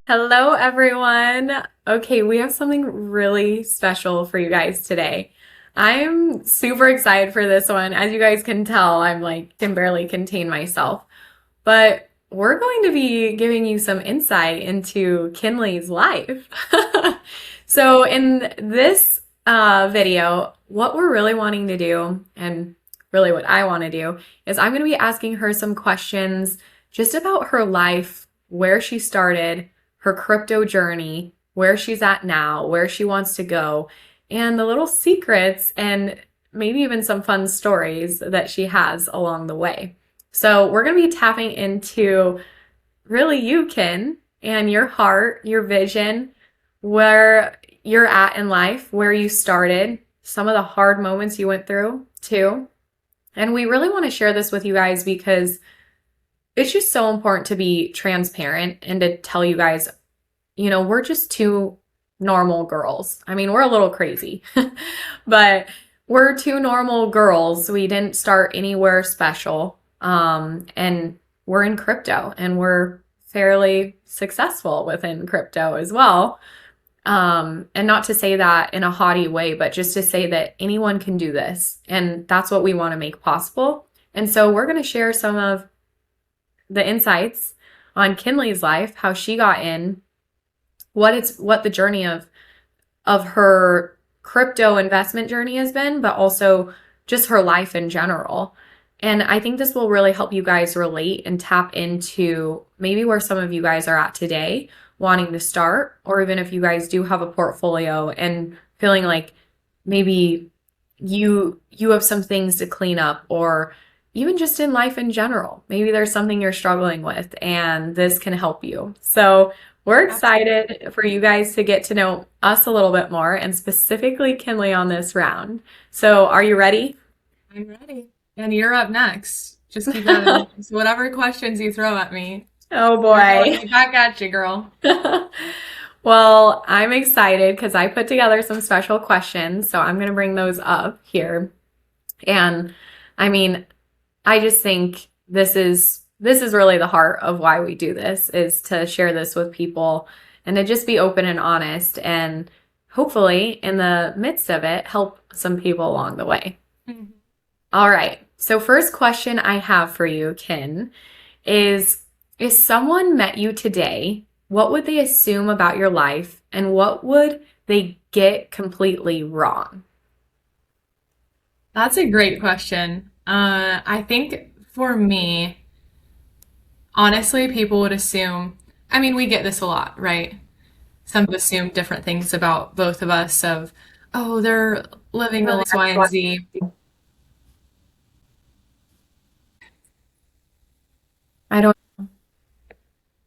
Hello, everyone. Okay, we have something really special for you guys today. I'm super excited for this one. As you guys can tell, I'm like, can barely contain myself. But we're going to be giving you some insight into Kinley's life. So, in this video, what we're really wanting to do, and really what I want to do, is I'm going to be asking her some questions just about her life, where she started, her crypto journey, where she's at now, where she wants to go, and the little secrets and maybe even some fun stories that she has along the way. So, we're going to be tapping into really you, Kin, and your heart, your vision, where you're at in life, where you started, some of the hard moments you went through, too. And we really want to share this with you guys because it's just so important to be transparent and to tell you guys, we're just two normal girls. I mean, we're a little crazy, but we're two normal girls. We didn't start anywhere special. And we're in crypto and we're fairly successful within crypto as well. And not to say that in a haughty way, but just to say that anyone can do this. And that's what we want to make possible. And so we're going to share some of the insights on Kinley's life, how she got in, what the journey of her crypto investment journey has been, but also just her life in general. And I think this will really help you guys relate and tap into maybe where some of you guys are at today, wanting to start, or even if you guys do have a portfolio and feeling like maybe you have some things to clean up, or even just in life in general. Maybe there's something you're struggling with and this can help you. So we're excited for you guys to get to know us a little bit more and specifically Kinley on this round. So are you ready? I'm ready. And you're up next. Just keep that in mind. So whatever questions you throw at me, Oh we're going boy. right back at you, girl. Well, I'm excited because I put together some special questions. So I'm going to bring those up here. And I mean, I just think this is really the heart of why we do this, is to share this with people and to just be open and honest and hopefully in the midst of it help some people along the way. Mhm. All right. So first question I have for you, Kin, is if someone met you today, what would they assume about your life and what would they get completely wrong? That's a great question. I think for me, honestly, people would assume, I mean, we get this a lot, right? Some assume different things about both of us of, oh, they're living the life Y and Z. I don't.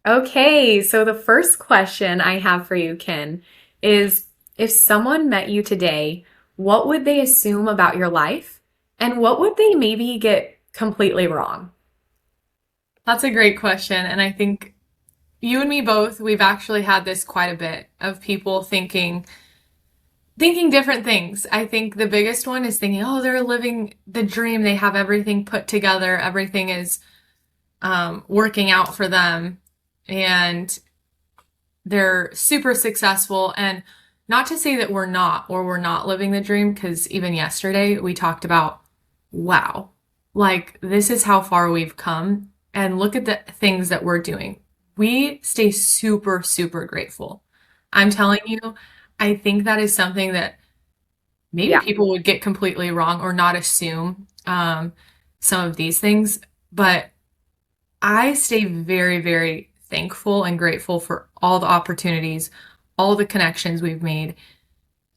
Okay, so the first question I have for you, Ken, is if someone met you today, what would they assume about your life? And what would they maybe get completely wrong? That's a great question. And I think you and me both, we've actually had this quite a bit of people thinking different things. I think the biggest one is thinking, oh, they're living the dream. They have everything put together. Everything is working out for them. And they're super successful. And not to say that we're not, or we're not living the dream, because even yesterday we talked about, wow, like this is how far we've come. And look at the things that we're doing. We stay super, super grateful. I'm telling you, I think that is something that maybe Yeah. people would get completely wrong or not assume some of these things. But I stay very, very thankful and grateful for all the opportunities, all the connections we've made,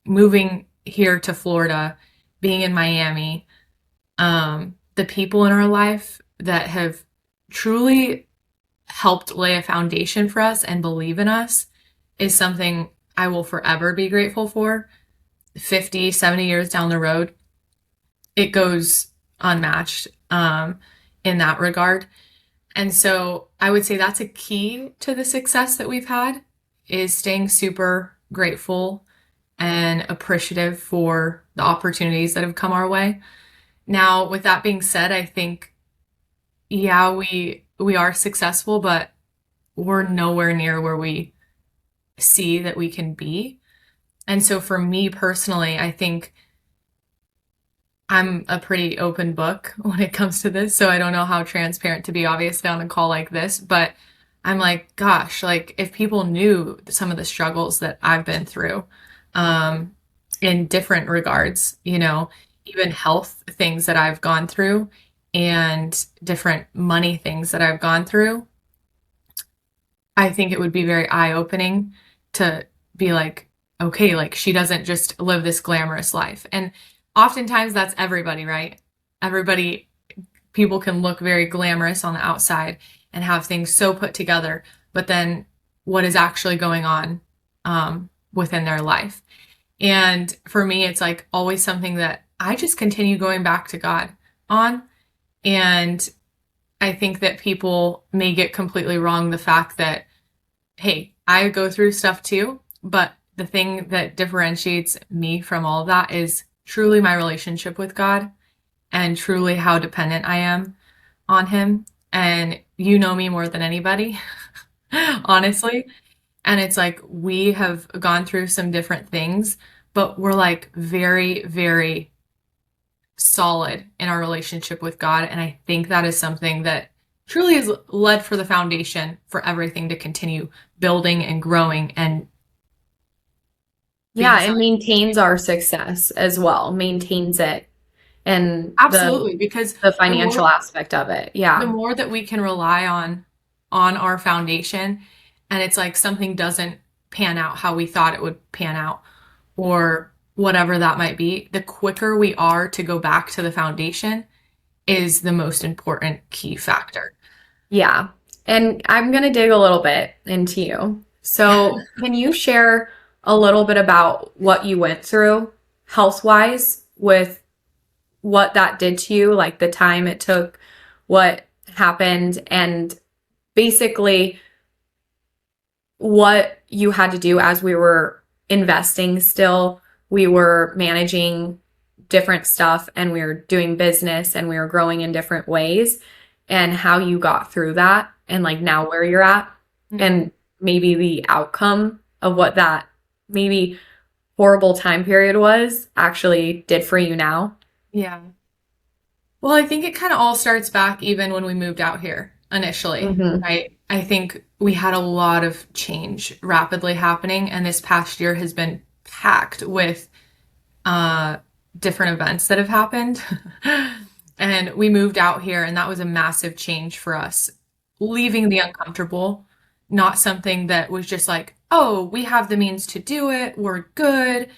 moving here to Florida, being in Miami, the people in our life that have truly helped lay a foundation for us and believe in us is something I will forever be grateful for. 50, 70 years down the road, it goes unmatched in that regard. And so I would say that's a key to the success that we've had, is staying super grateful and appreciative for the opportunities that have come our way. Now, with that being said, I think, yeah, we are successful, but we're nowhere near where we see that we can be. And so for me personally, I think I'm a pretty open book when it comes to this. So I don't know how transparent to be, obviously, on a call like this, but I'm like, gosh, like if people knew some of the struggles that I've been through, um, in different regards, even health things that I've gone through and different money things that I've gone through, I think it would be very eye-opening to be like, okay, like she doesn't just live this glamorous life. And oftentimes that's everybody, right? Everybody, people can look very glamorous on the outside and have things so put together, but then what is actually going on within their life? And for me, it's like always something that I just continue going back to God on. And I think that people may get completely wrong the fact that, hey, I go through stuff too, but the thing that differentiates me from all of that is truly my relationship with God and truly how dependent I am on Him. And you know me more than anybody, honestly. And it's like we have gone through some different things, but we're like very, very solid in our relationship with God. And I think that is something that truly has led for the foundation for everything to continue building and growing and being Yeah, it something. maintains our success as well, maintains it and Absolutely, because the the financial more aspect of it. the Yeah. more that we can rely on our foundation, and it's like something doesn't pan out how we thought it would pan out or whatever that might be, the quicker we are to go back to the foundation is the most important key factor. Yeah. And I'm going to dig a little bit into you. So, can you share a little bit about what you went through health-wise with what that did to you, like the time it took, what happened, and basically what you had to do as we were investing still? We were managing different stuff and we were doing business and we were growing in different ways, and how you got through that and like now where you're at, Mhm. and maybe the outcome of what that maybe horrible time period was actually did for you now. Yeah. Well, I think it kind of all starts back even when we moved out here initially, Hmm. right? I think we had a lot of change rapidly happening, and this past year has been packed with uh, different events that have happened. And we moved out here, and that was a massive change for us. Leaving the uncomfortable, not something that was just like, oh, we have the means to do it, we're good,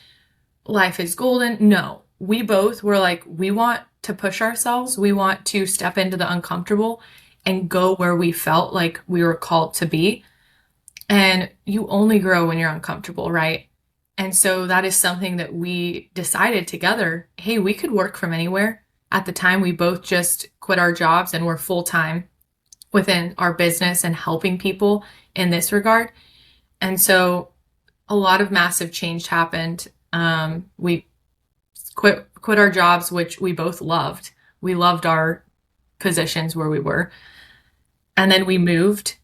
life is golden. No, we both were like, we want to push ourselves, we want to step into the uncomfortable and go where we felt like we were called to be. And you only grow when you're uncomfortable, right? And so that is something that we decided together. Hey, we could work from anywhere. At the time, we both just quit our jobs and were full time within our business and helping people in this regard. And so a lot of massive change happened. We quit our jobs, which we both loved. We loved our positions where we were. And then we moved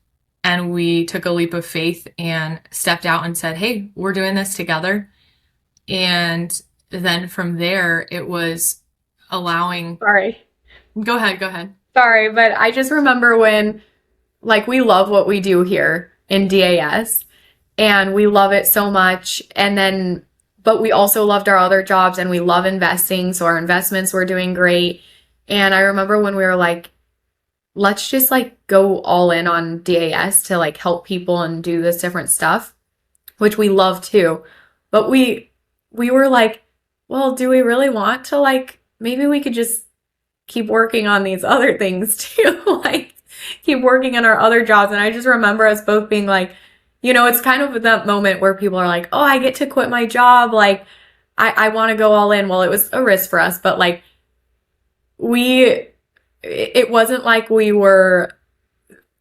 and we took a leap of faith and stepped out and said, hey, we're doing this together. And then from there, it was allowing, Sorry. go ahead, go ahead. Sorry, but I just remember when, like, we love what we do here in DAS and we love it so much. And then, but we also loved our other jobs and we love investing. So our investments were doing great. And I remember when we were like, let's just like go all in on DAS to like help people and do this different stuff, which we love too. But we were like, well, do we really want to, like, maybe we could just keep working on these other things too, like keep working on our other jobs. And I just remember us both being like, it's kind of that moment where people are like, oh, I get to quit my job. Like, I want to go all in. Well, it was a risk for us, but like, it wasn't like we were,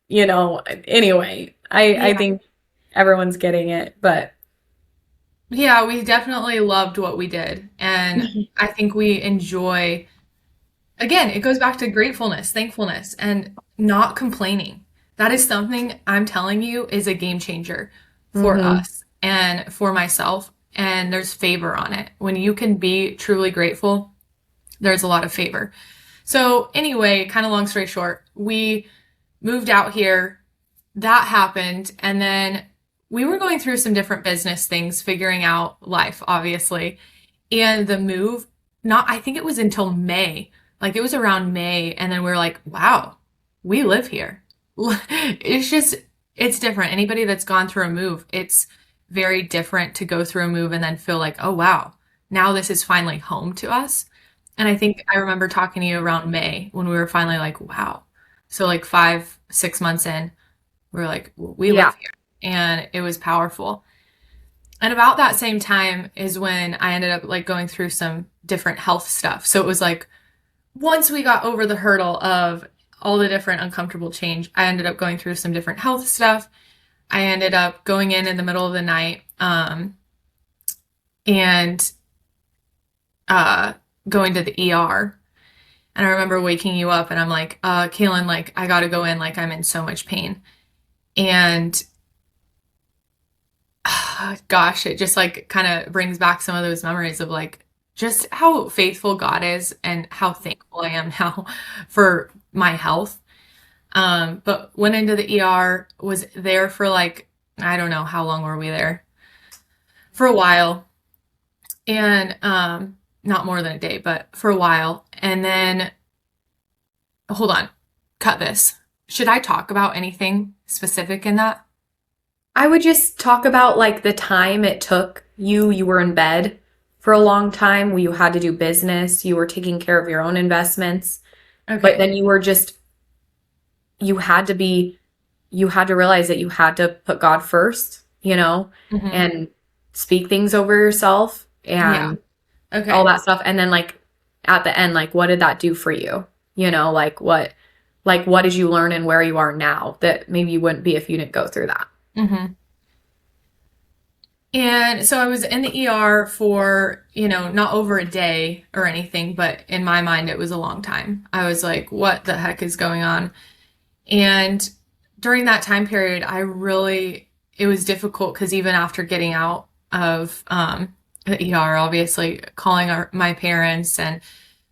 anyway, I Yeah. think everyone's getting it, but Yeah, we definitely loved what we did. And I think we enjoy, again, it goes back to gratefulness, thankfulness, and not complaining. That is something I'm telling you is a game changer for hmm us. and for myself, and there's favor on it. When you can be truly grateful, there's a lot of favor. So anyway, kind of long story short, we moved out here. That happened, and then we were going through some different business things, figuring out life, obviously. And the move, not, I think it was until May. Like it was around May, and then we are like, wow, we live here. It's just, it's different. Anybody that's gone through a move, it's very different to go through a move and then feel like, oh wow, now this is finally home to us. And I think I remember talking to you around May when we were finally like, wow. So like 5, 6 months in, we were like, we Yeah. live here. And it was powerful. And about that same time is when I ended up like going through some different health stuff. So it was like once we got over the hurdle of all the different uncomfortable change, I ended up going through some different health stuff. I ended up going in the middle of the night, and going to the ER. And I remember waking you up and I'm like, Kaelin, like I gotta go in, like I'm in so much pain. And gosh, it just like kind of brings back some of those memories of like just how faithful God is and how thankful I am now for my health. But went into the ER, was there for like, I don't know, how long were we there? For a while. And not more than a day, but for a while. And then, hold on, cut this. Should I talk about anything specific in that? I would just talk about like the time it took you. You were in bed for a long time. You had to do business. You were taking care of your own investments. But Okay. then you were just, you had to be, you had to realize that you had to put God first, Hmm. and speak things over yourself Yeah. and all Okay. that stuff. And then like at the end, like what did that do for you? Like what did you learn and where you are now that maybe you wouldn't be if you didn't go through that? Hmm. And so I was in the ER for, not over a day or anything, but in my mind, it was a long time. I was like, what the heck is going on? And during that time period, it was difficult because even after getting out of the ER, obviously calling my parents and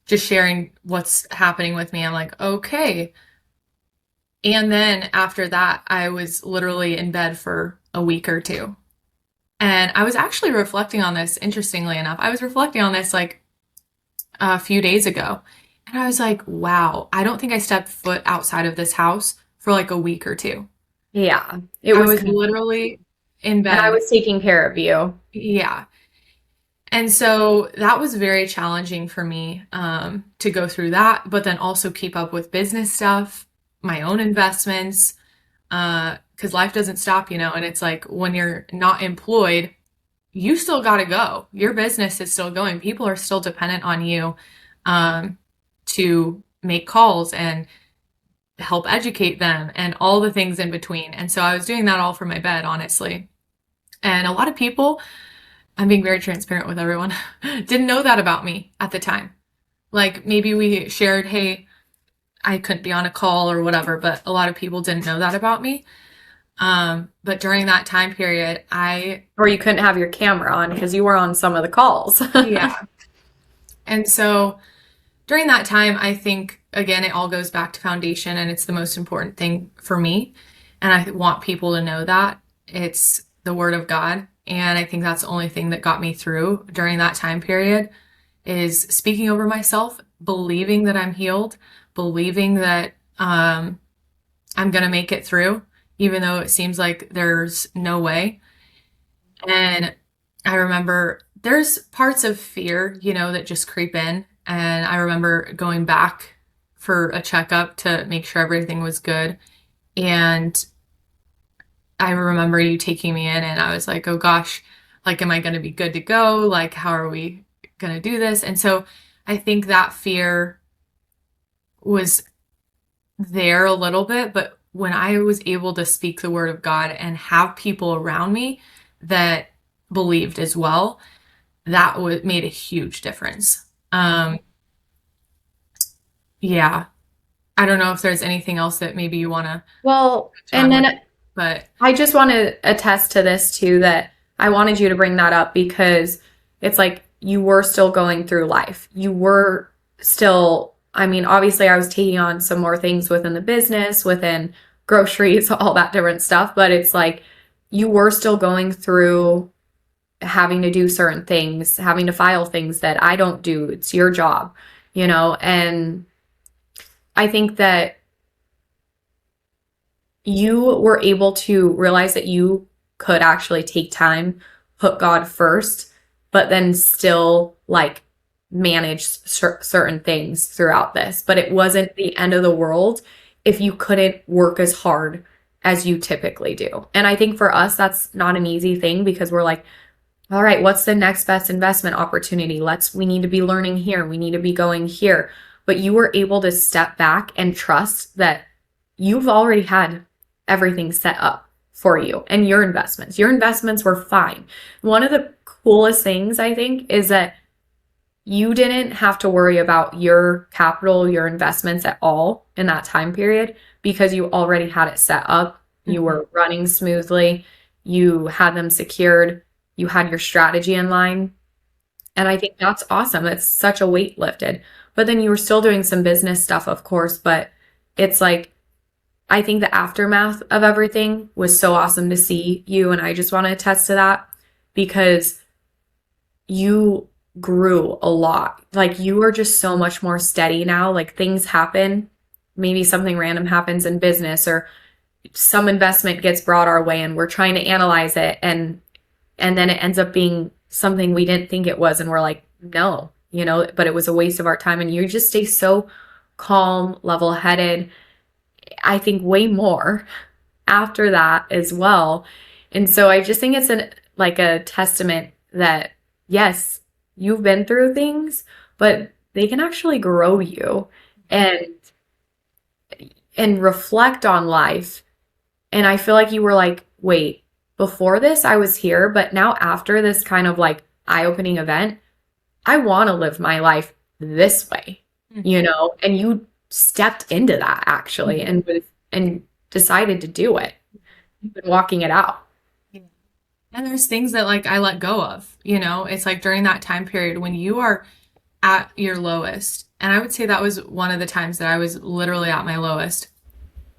just sharing what's happening with me, I'm like, okay. And then after that, I was literally in bed for a week or two. And I was actually reflecting on this, interestingly enough. I was reflecting on this like a few days ago. And I was like, wow, I don't think I stepped foot outside of this house for like a week or two. Yeah, it I was, was literally in and I bed. was taking care of you. Yeah. And so that was very challenging for me, to go through that, but then also keep up with business stuff, my own investments, because life doesn't stop, and it's like when you're not employed, you still got to go. Your business is still going. People are still dependent on you, um, to make calls and help educate them and all the things in between. And so I was doing that all from my bed, honestly. And a lot of people, I'm being very transparent with everyone, didn't know that about me at the time. Like maybe we shared, hey, I couldn't be on a call or whatever, but a lot of people didn't know that about me. But during that time period, Or you couldn't have your camera on because you were on some of the calls. yeah. And so during that time, I think, again, it all goes back to foundation, and it's the most important thing for me. And I want people to know that it's the word of God. And I think that's the only thing that got me through during that time period is speaking over myself, believing that I'm healed, believing that, I'm going to make it through, even though it seems like there's no way. And I remember there's parts of fear, that just creep in. And I remember going back for a checkup to make sure everything was good. And I remember you taking me in, and I was like, oh gosh, like, am I going to be good to go? Like, how are we going to do this? And so I think that fear was there a little bit, but when I was able to speak the word of God and have people around me that believed as well, that made a huge difference. Yeah, I don't know if there's anything else that maybe you want to Well, touch and on with, then but I just want to attest to this too that I wanted you to bring that up because it's like you were still going through life. You were still, I mean, obviously, I was taking on some more things within the business, within groceries, all that different stuff, but it's like you were still going through having to do certain things, having to file things that I don't do. It's your job, and I think that you were able to realize that you could actually take time, put God first, but then still like manage certain things throughout this. But it wasn't the end of the world if you couldn't work as hard as you typically do. And I think for us, that's not an easy thing because we're like, all right, what's the next best investment opportunity? We need to be learning here. We need to be going here. But you were able to step back and trust that you've already had everything set up for you and your investments. Your investments were fine. One of the coolest things I think is that you didn't have to worry about your capital, your investments at all in that time period because you already had it set up. You were running smoothly. You had them secured. You had your strategy in line. And I think that's awesome. It's such a weight lifted. But then you were still doing some business stuff, of course. But it's like, I think the aftermath of everything was so awesome to see you. And I just want to attest to that because you grew a lot. Like you are just so much more steady now. Like things happen. Maybe something random happens in business or some investment gets brought our way and we're trying to analyze it. And then it ends up being something we didn't think it was. And we're like, no, but it was a waste of our time. And you just stay so calm, level-headed. I think way more after that as well. And so I just think it's like a testament that, yes, you've been through things, but they can actually grow you and reflect on life. And I feel like you were like, wait, before this, I was here, but now after this kind of like eye-opening event, I want to live my life this way, and you stepped into that actually and decided to do it. You've been walking it out. Yeah. And there's things that like I let go of, it's like during that time period when you are at your lowest. And I would say that was one of the times that I was literally at my lowest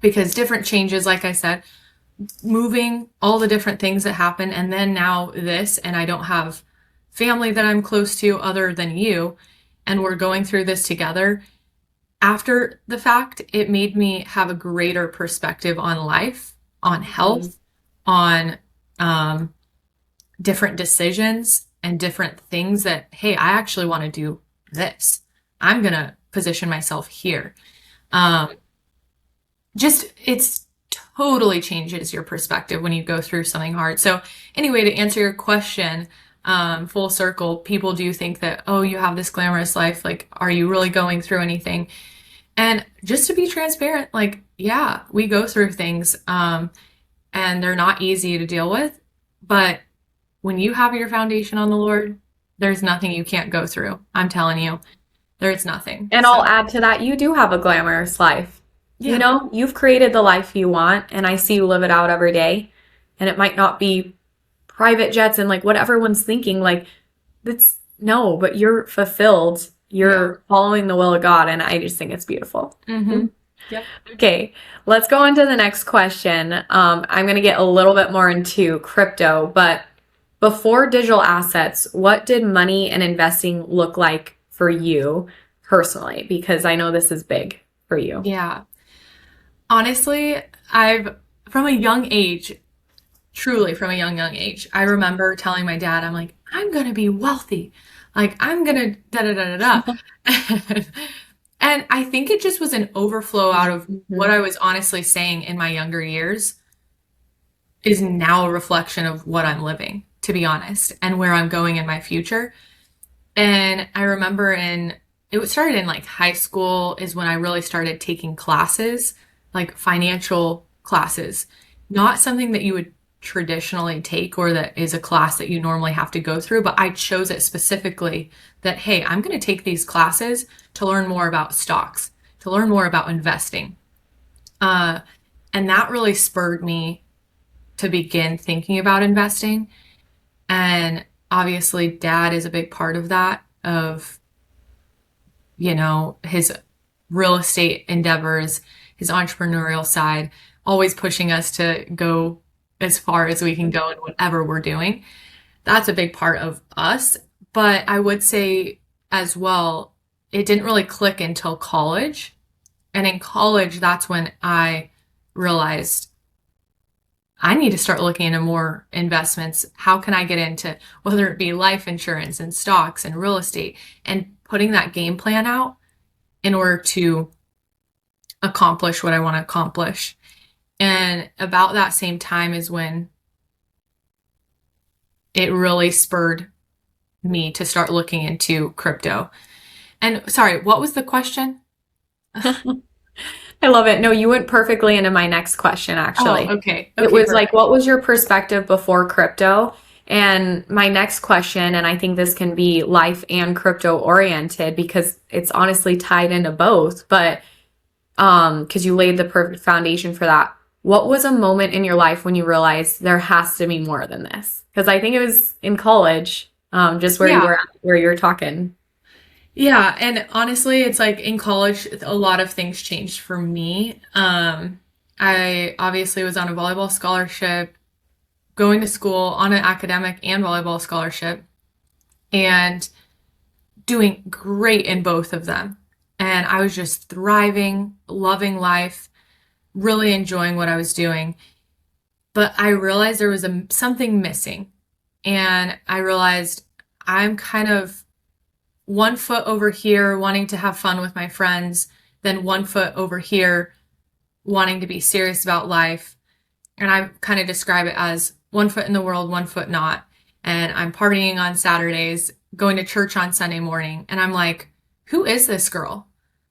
because different changes, like I said, moving, all the different things that happen. And then now this, and I don't have family that I'm close to other than you. And we're going through this together. After the fact, it made me have a greater perspective on life, on health, on different decisions and different things that, hey, I actually want to do this. I'm going to position myself here. It's totally changes your perspective when you go through something hard. So anyway, to answer your question, full circle, people do think that, oh, you have this glamorous life. Like, are you really going through anything? And just to be transparent, like, yeah, we go through things, and they're not easy to deal with. But when you have your foundation on the Lord, there's nothing you can't go through. I'm telling you, there's nothing. And I'll add to that, you do have a glamorous life. Yeah. You've created the life you want, and I see you live it out every day. And it might not be private jets and like what everyone's thinking, like no, but you're fulfilled. You're following the will of God, and I just think it's beautiful. Mm-hmm. Yep. Okay, let's go on to the next question. I'm going to get a little bit more into crypto, but before digital assets, what did money and investing look like for you personally? Because I know this is big for you. Yeah. Honestly, from a young age, truly from a young age, I remember telling my dad, I'm like, I'm going to be wealthy. Like, I'm going to da-da-da-da-da. And I think it just was an overflow out of what I was honestly saying in my younger years is now a reflection of what I'm living, to be honest, and where I'm going in my future. And I remember it started in like high school is when I really started taking classes, like financial classes, not something that you would traditionally take or that is a class that you normally have to go through, but I chose it specifically that, hey, I'm going to take these classes to learn more about stocks, to learn more about investing. And that really spurred me to begin thinking about investing. And obviously, dad is a big part of that, of, his real estate endeavors, his entrepreneurial side, always pushing us to go as far as we can go in whatever we're doing. That's a big part of us. But I would say as well, it didn't really click until college. And in college, that's when I realized I need to start looking into more investments. How can I get into whether it be life insurance and stocks and real estate, and putting that game plan out in order to accomplish what I want to accomplish. And about that same time is when it really spurred me to start looking into crypto. And sorry, what was the question? I love it. No, you went perfectly into my next question, Oh, actually. okay. It Okay, was like, perfect. what was your perspective before crypto? And my next question, and I think this can be life and crypto oriented because it's honestly tied into both, but because you laid the perfect foundation for that. What was a moment in your life when you realized there has to be more than this? Because I think it was in college, just where you Yeah. were at, where you were talking. Yeah, and honestly, it's like in college, a lot of things changed for me. I obviously was on a volleyball scholarship, going to school on an academic and volleyball scholarship, and doing great in both of them. And I was just thriving, loving life, really enjoying what I was doing. But I realized there was something missing. And I realized I'm kind of one foot over here wanting to have fun with my friends, then one foot over here wanting to be serious about life. And I kind of describe it as one foot in the world, one foot not. And I'm partying on Saturdays, going to church on Sunday morning. And I'm like, who is this girl?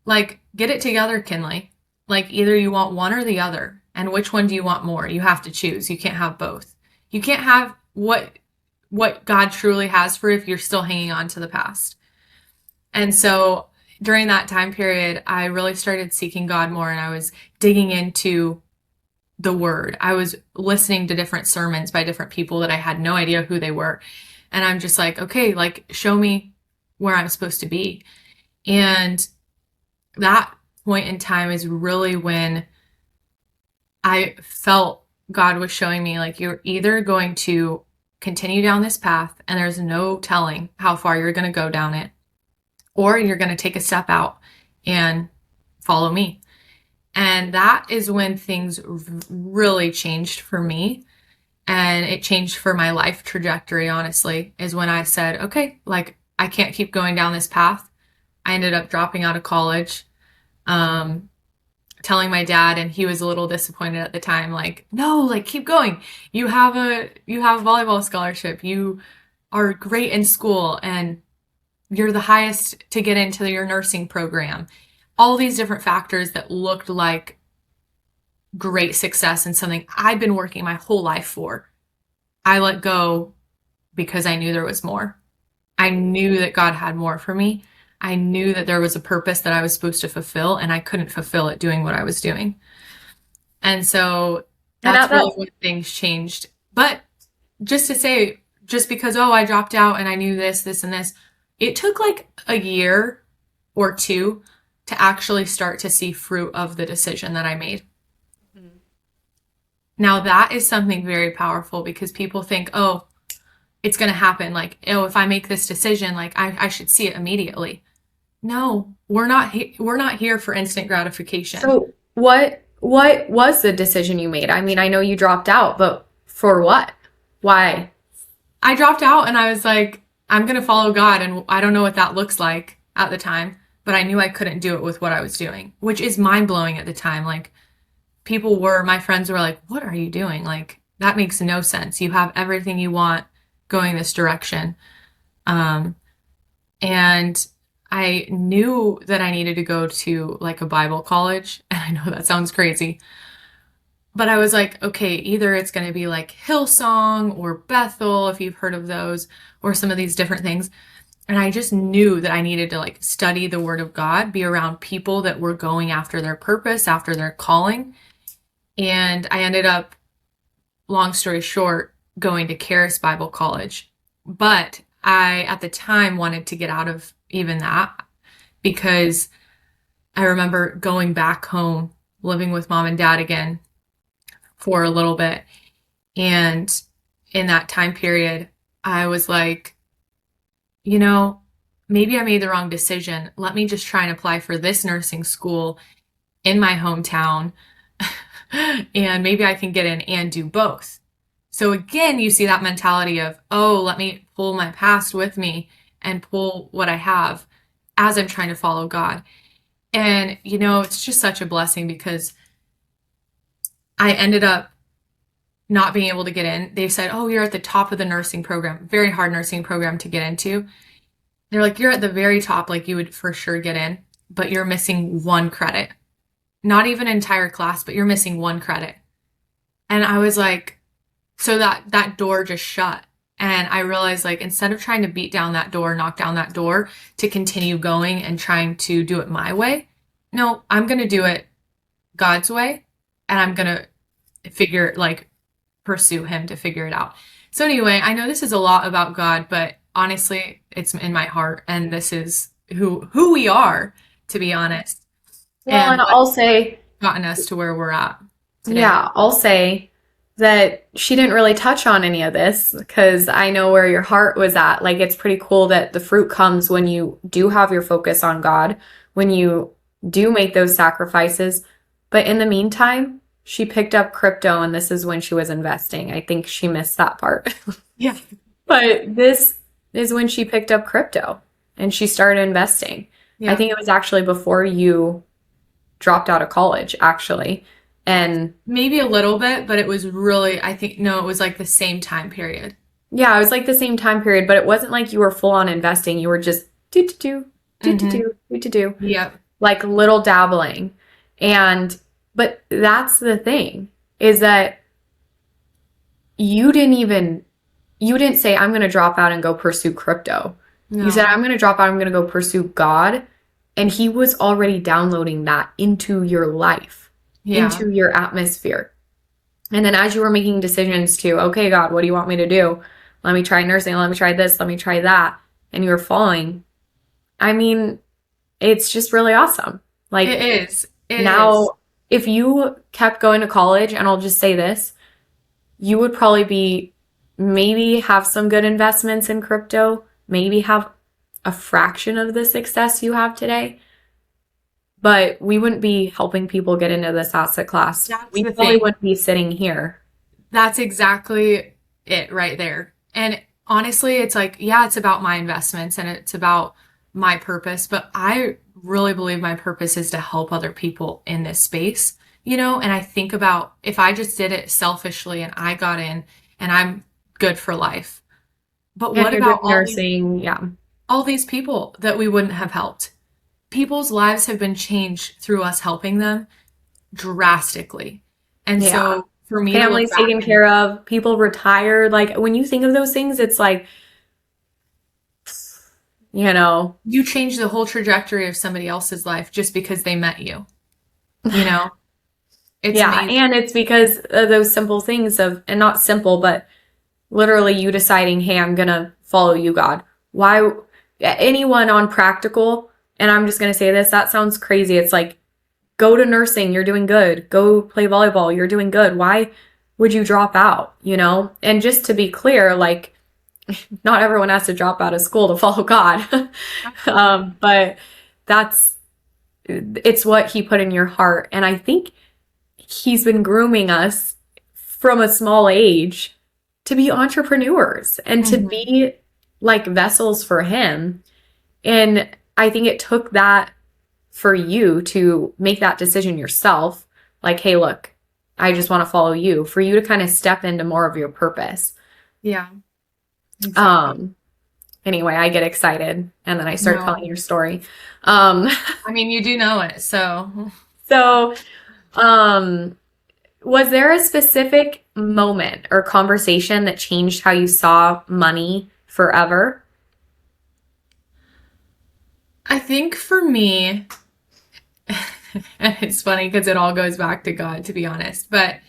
Like, get it together, Kinley. Like, either you want one or the other. And which one do you want more? You have to choose. You can't have both. You can't have what God truly has for you if you're still hanging on to the past. And so during that time period, I really started seeking God more, and I was digging into the word. I was listening to different sermons by different people that I had no idea who they were. And I'm just like, okay, like show me where I'm supposed to be. And that point in time is really when I felt God was showing me, like, you're either going to continue down this path and there's no telling how far you're going to go down it, or you're going to take a step out and follow me. And that is when things really changed for me. And it changed for my life trajectory, honestly, is when I said, okay, like, I can't keep going down this path. I ended up dropping out of college, um, telling my dad, and he was a little disappointed at the time, like, no, like, keep going. You have a volleyball scholarship. You are great in school, and you're the highest to get into your nursing program. All these different factors that looked like great success and something I've been working my whole life for. I let go because I knew there was more. I knew that God had more for me. I knew that there was a purpose that I was supposed to fulfill, and I couldn't fulfill it doing what I was doing. And so And that's at really that when things changed. But just to say, just because, oh, I dropped out and I knew this, this, and this, it took like a year or two to actually start to see fruit of the decision that I made. Now, that is something very powerful because people think, oh, it's going to happen. Like, oh, if I make this decision, like I should see it immediately. No, we're not here for instant gratification. So what was the decision you made? I mean, I know you dropped out, but for what? Why? I dropped out and I was like, I'm going to follow God. And I don't know what that looks like at the time, but I knew I couldn't do it with what I was doing, which is mind blowing at the time. Like, my friends were like, what are you doing? Like, that makes no sense. You have everything you want going this direction. Um, and I knew that I needed to go to like a Bible college. And I know that sounds crazy, but I was like, okay, either it's going to be like Hillsong or Bethel, if you've heard of those, or some of these different things. And I just knew that I needed to like study the word of God, be around people that were going after their purpose, after their calling. And I ended up, long story short, going to Charis Bible College. But I, at the time, wanted to get out of even that because I remember going back home, living with mom and dad again for a little bit. And in that time period, I was like, you know, maybe I made the wrong decision. Let me just try and apply for this nursing school in my hometown. And maybe I can get in and do both. So again, you see that mentality of, oh, let me pull my past with me and pull what I have as I'm trying to follow God. And, it's just such a blessing because I ended up not being able to get in. They said, oh, you're at the top of the nursing program, very hard nursing program to get into. They're like, you're at the very top, like you would for sure get in, but you're missing one credit. Not even an entire class, but you're missing one credit. And I was like, so that door just shut. And I realized, like, instead of trying to beat down that door, knock down that door to continue going and trying to do it my way, no, I'm going to do it God's way. And I'm going to pursue him to figure it out. So anyway, I know this is a lot about God, but honestly, it's in my heart. And this is who we are, to be honest. Well, and I'll say, gotten us to where we're at today. yeah, I'll say that she didn't really touch on any of this because I know where your heart was at. Like, it's pretty cool that the fruit comes when you do have your focus on God, when you do make those sacrifices. But in the meantime, she picked up crypto, and this is when she was investing. I think she missed that part. Yeah. But this is when she picked up crypto and she started investing. Yeah. I think it was actually before you dropped out of college, actually. And maybe a little bit, but it was really, it was like the same time period. Yeah, it was like the same time period, but it wasn't like you were full on investing. You were just do. Yep. Like little dabbling. But that's the thing, is that you didn't say, I'm going to drop out and go pursue crypto. No. You said, I'm going to drop out, I'm going to go pursue God. And he was already downloading that into your life, into your atmosphere. And then as you were making decisions to, okay, God, what do you want me to do? Let me try nursing. Let me try this. Let me try that. And you were following. I mean, it's just really awesome. Like, it is. If you kept going to college, and I'll just say this, you would probably maybe have some good investments in crypto, maybe have a fraction of the success you have today, but we wouldn't be helping people get into this asset class. We probably wouldn't be sitting here. That's exactly it right there. And honestly, it's like, yeah, it's about my investments and it's about my purpose, but I really believe my purpose is to help other people in this space, and I think about if I just did it selfishly and I got in and I'm good for life. But what about nursing? All these people that we wouldn't have helped? People's lives have been changed through us helping them drastically. And so for me, families taken care of, people retired, like when you think of those things, it's like, you change the whole trajectory of somebody else's life just because they met you. It's amazing. And it's because of those simple things and not simple, but literally you deciding, hey, I'm gonna follow you, God. Why? Anyone on practical, and I'm just gonna say this, that sounds crazy. It's like, go to nursing, you're doing good. Go play volleyball, you're doing good. Why would you drop out? And just to be clear, like, not everyone has to drop out of school to follow God. But it's what he put in your heart. And I think he's been grooming us from a small age to be entrepreneurs and to be like vessels for him. And I think it took that for you to make that decision yourself. Like, hey, look, I just want to follow you, for you to kind of step into more of your purpose. Yeah. Exactly. Anyway, I get excited and then I start telling your story. You do know it, so. Was there a specific moment or conversation that changed how you saw money forever? I think for me, and it's funny because it all goes back to God, to be honest, but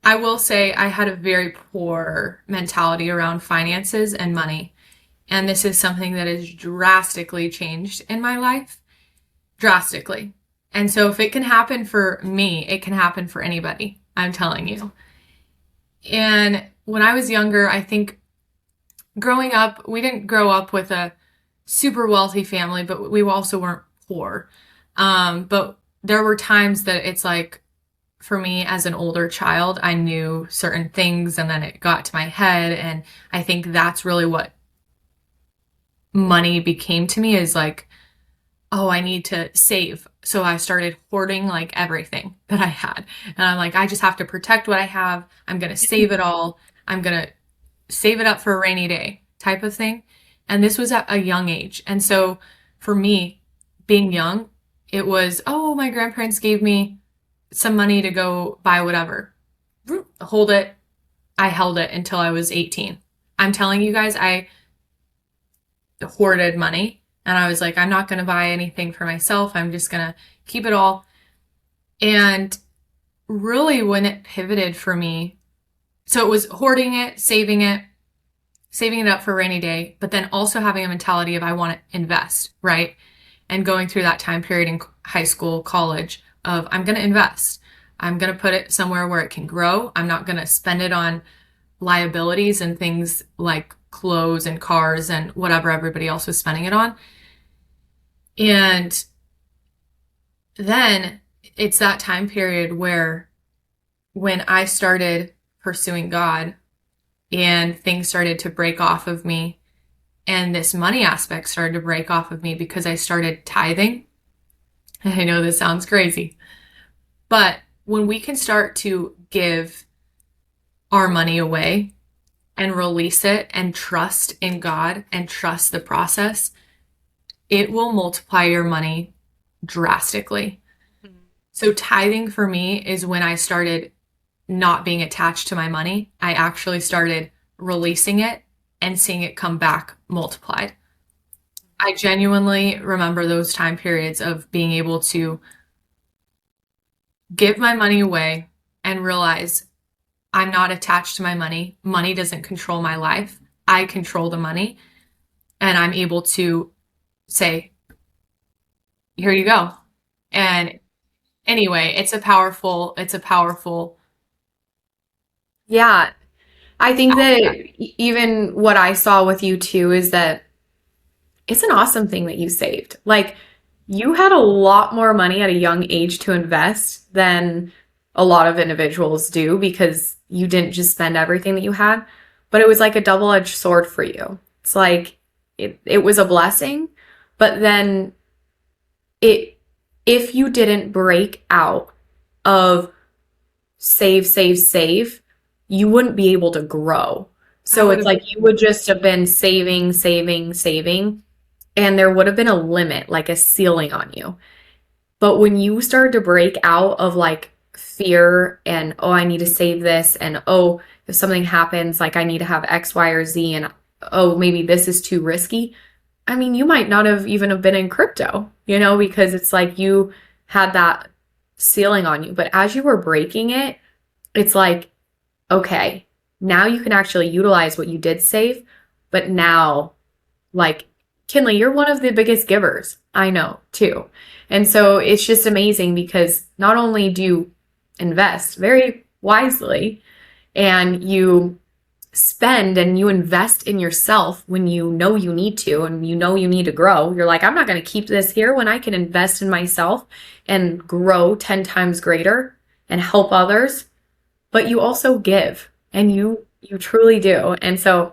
I will say I had a very poor mentality around finances and money. And this is something that has drastically changed in my life. Drastically. And so if it can happen for me, it can happen for anybody. I'm telling you. And when I was younger, I think growing up, we didn't grow up with a super wealthy family, but we also weren't poor. But there were times that it's like, for me as an older child, I knew certain things and then it got to my head. And I think that's really what money became to me is like, oh, I need to save. So I started hoarding like everything that I had. And I'm like, I just have to protect what I have. I'm going to save it all. I'm going to save it up for a rainy day type of thing. And this was at a young age. And so for me, being young, it was, oh, my grandparents gave me some money to go buy whatever. Hold it. I held it until I was 18. I'm telling you guys, I hoarded money. And I was like, I'm not going to buy anything for myself. I'm just going to keep it all. And really, when it pivoted for me, so it was hoarding it, saving it up for a rainy day, but then also having a mentality of I want to invest, right? And going through that time period in high school, college of I'm going to invest. I'm going to put it somewhere where it can grow. I'm not going to spend it on liabilities and things like clothes and cars and whatever everybody else was spending it on. And then it's that time period where when I started pursuing God and things started to break off of me and this money aspect started to break off of me because I started tithing. I know this sounds crazy, but when we can start to give our money away and release it and trust in God and trust the process, it will multiply your money drastically. Mm-hmm. So tithing for me is when I started not being attached to my money. I actually started releasing it and seeing it come back multiplied. I genuinely remember those time periods of being able to give my money away and realize I'm not attached to my money. Money doesn't control my life. I control the money. And I'm able to say, here you go. And anyway, it's a powerful Yeah, I think that aspect. even what I saw with you too is that it's an awesome thing that you saved. Like, you had a lot more money at a young age to invest than a lot of individuals do because you didn't just spend everything that you had, but it was like a double-edged sword for you. It's like it was a blessing, but then it if you didn't break out of save, you wouldn't be able to grow. So it's like you would just have been saving, and there would have been a limit, like a ceiling on you. But when you started to break out of like fear and, oh, I need to save this, and oh, if something happens, like I need to have X, Y, or Z, and oh, maybe this is too risky. I mean, you might not have even have been in crypto, because it's like you had that ceiling on you. But as you were breaking it, it's like, okay, now you can actually utilize what you did save. But now, like, Kinley, you're one of the biggest givers I know too. And so it's just amazing because not only do you invest very wisely and you spend and you invest in yourself when you know you need to and you know you need to grow. You're like, I'm not going to keep this here when I can invest in myself and grow 10 times greater and help others. But you also give, and you truly do. And so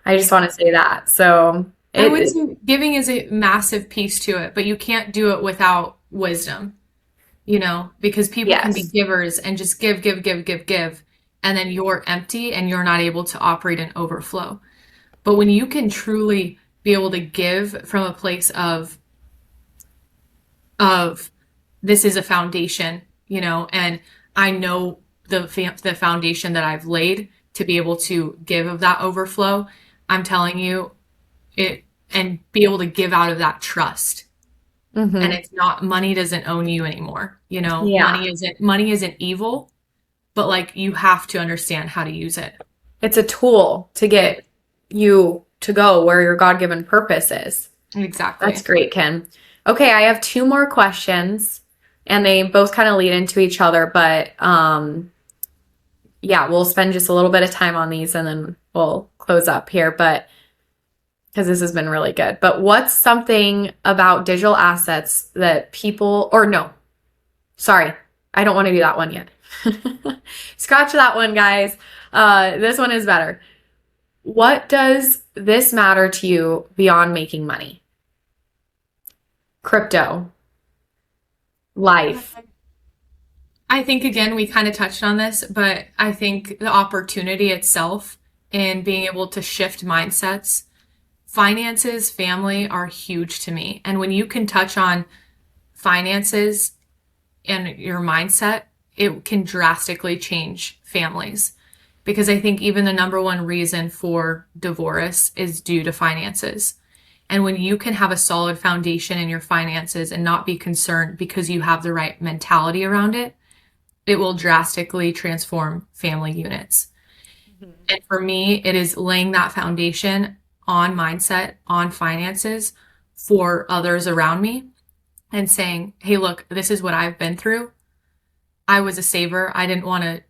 I just want to say that. So I would say giving is a massive piece to it, but you can't do it without wisdom, because people can be givers and just give, and then you're empty and you're not able to operate in overflow. But when you can truly be able to give from a place of this is a foundation, and I know the foundation that I've laid to be able to give of that overflow, I'm telling you it, and be able to give out of that trust. Mm-hmm. And it's not, money doesn't own you anymore. Yeah. Money isn't evil, but like you have to understand how to use it. It's a tool to get you to go where your God-given purpose is. Exactly. That's great, Ken. Okay, I have two more questions, and they both kind of lead into each other, but yeah, we'll spend just a little bit of time on these and then we'll close up here, but because this has been really good. But what's something about digital assets that people, or no, sorry, I don't want to do that one yet. Scratch that one, guys. This one is better. What does this matter to you beyond making money? Crypto, life. I think, again, we kind of touched on this, but I think the opportunity itself in being able to shift mindsets, finances, family are huge to me. And when you can touch on finances and your mindset, it can drastically change families. Because I think even the number one reason for divorce is due to finances. And when you can have a solid foundation in your finances and not be concerned because you have the right mentality around it, it will drastically transform family units. Mm-hmm. And for me, it is laying that foundation on mindset, on finances for others around me and saying, hey, look, this is what I've been through. I was a saver. I didn't want to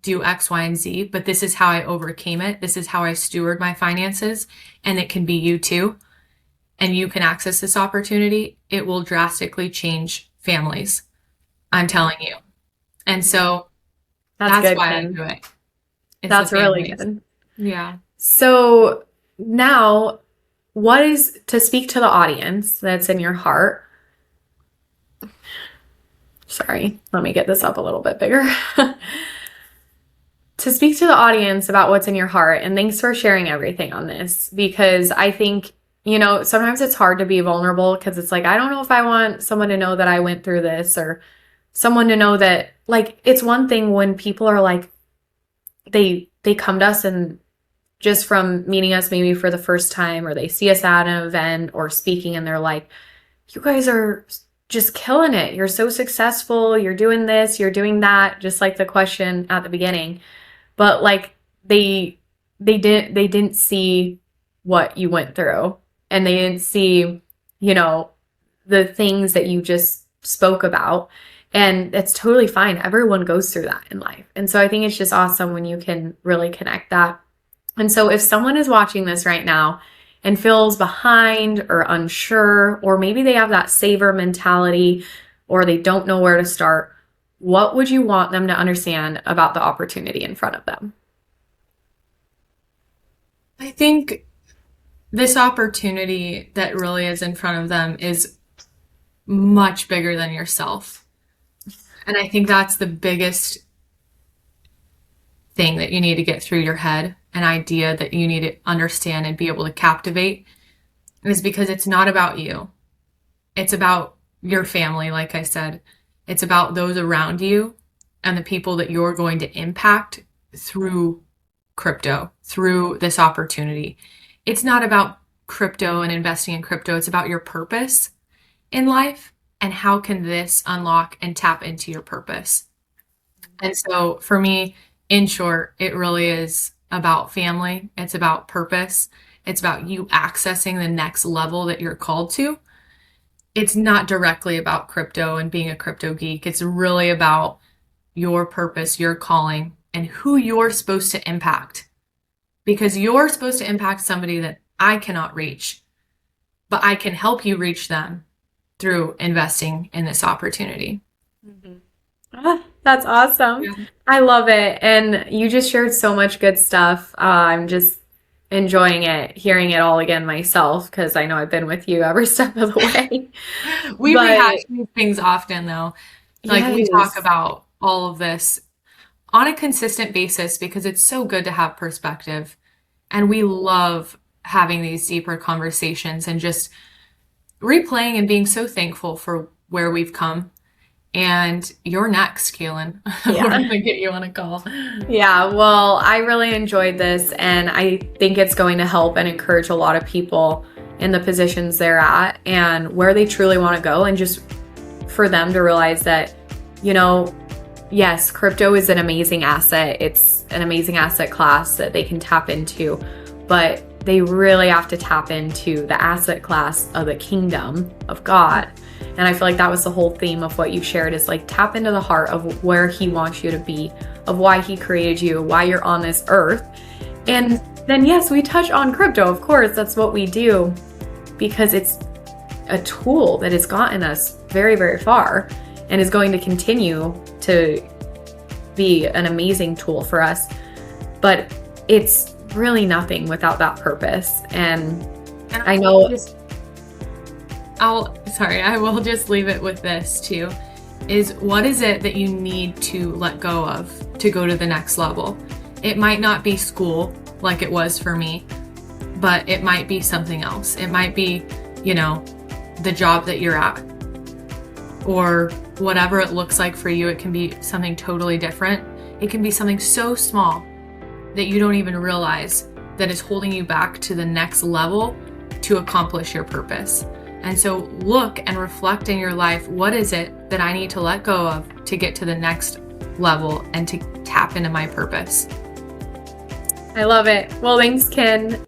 do X, Y, and Z, but this is how I overcame it. This is how I steward my finances, and it can be you too. And you can access this opportunity. It will drastically change families. I'm telling you. And so that's good, why Ken. I do it. That's really good. Yeah. So now, what is, to speak to the audience that's in your heart? Sorry, let me get this up a little bit bigger. To speak to the audience about what's in your heart, and thanks for sharing everything on this, because I think, you know, sometimes it's hard to be vulnerable because it's like, I don't know if I want someone to know that I went through this, or someone to know that, like, it's one thing when people are like, they come to us and just from meeting us maybe for the first time, or they see us at an event or speaking and they're like, you guys are just killing it. You're so successful. You're doing this, you're doing that. Just like the question at the beginning. But like they didn't see what you went through, and they didn't see, you know, the things that you just spoke about. And it's totally fine. Everyone goes through that in life. And so I think it's just awesome when you can really connect that. And so if someone is watching this right now and feels behind or unsure, or maybe they have that saver mentality, or they don't know where to start, what would you want them to understand about the opportunity in front of them? I think this opportunity that really is in front of them is much bigger than yourself. And I think that's the biggest thing that you need to get through your head, an idea that you need to understand and be able to captivate, is because it's not about you. It's about your family, like I said. It's about those around you and the people that you're going to impact through crypto, through this opportunity. It's not about crypto and investing in crypto. It's about your purpose in life and how can this unlock and tap into your purpose. And so for me, in short, it really is about family. It's about purpose. It's about you accessing the next level that you're called to. It's not directly about crypto and being a crypto geek. It's really about your purpose, your calling, and who you're supposed to impact. Because you're supposed to impact somebody that I cannot reach, but I can help you reach them through investing in this opportunity. Mm-hmm. That's awesome. Yeah. I love it. And you just shared so much good stuff. I'm just enjoying it, hearing it all again myself, because I know I've been with you every step of the way. We rehash these things often, though. Like, yes, we talk about all of this on a consistent basis because it's so good to have perspective. And we love having these deeper conversations and just replaying and being so thankful for where we've come. And you're next, Kaelin. Yeah. We're going to get you on a call. Yeah, well, I really enjoyed this, and I think it's going to help and encourage a lot of people in the positions they're at and where they truly want to go, and just for them to realize that, you yes, crypto is an amazing asset. It's an amazing asset class that they can tap into, but they really have to tap into the asset class of the kingdom of God. And I feel like that was the whole theme of what you shared, is like tap into the heart of where he wants you to be, of why he created you, why you're on this earth. And then yes, we touch on crypto. Of course, that's what we do because it's a tool that has gotten us very, very far and is going to continue to be an amazing tool for us. But it's really nothing without that purpose. And I know I will just leave it with this too, is what is it that you need to let go of to go to the next level? It might not be school like it was for me, but it might be something else. It might be, the job that you're at, or whatever it looks like for you. It can be something totally different. It can be something so small that you don't even realize that is holding you back to the next level to accomplish your purpose. And so look and reflect in your life, what is it that I need to let go of to get to the next level and to tap into my purpose? I love it. Well, thanks, Ken.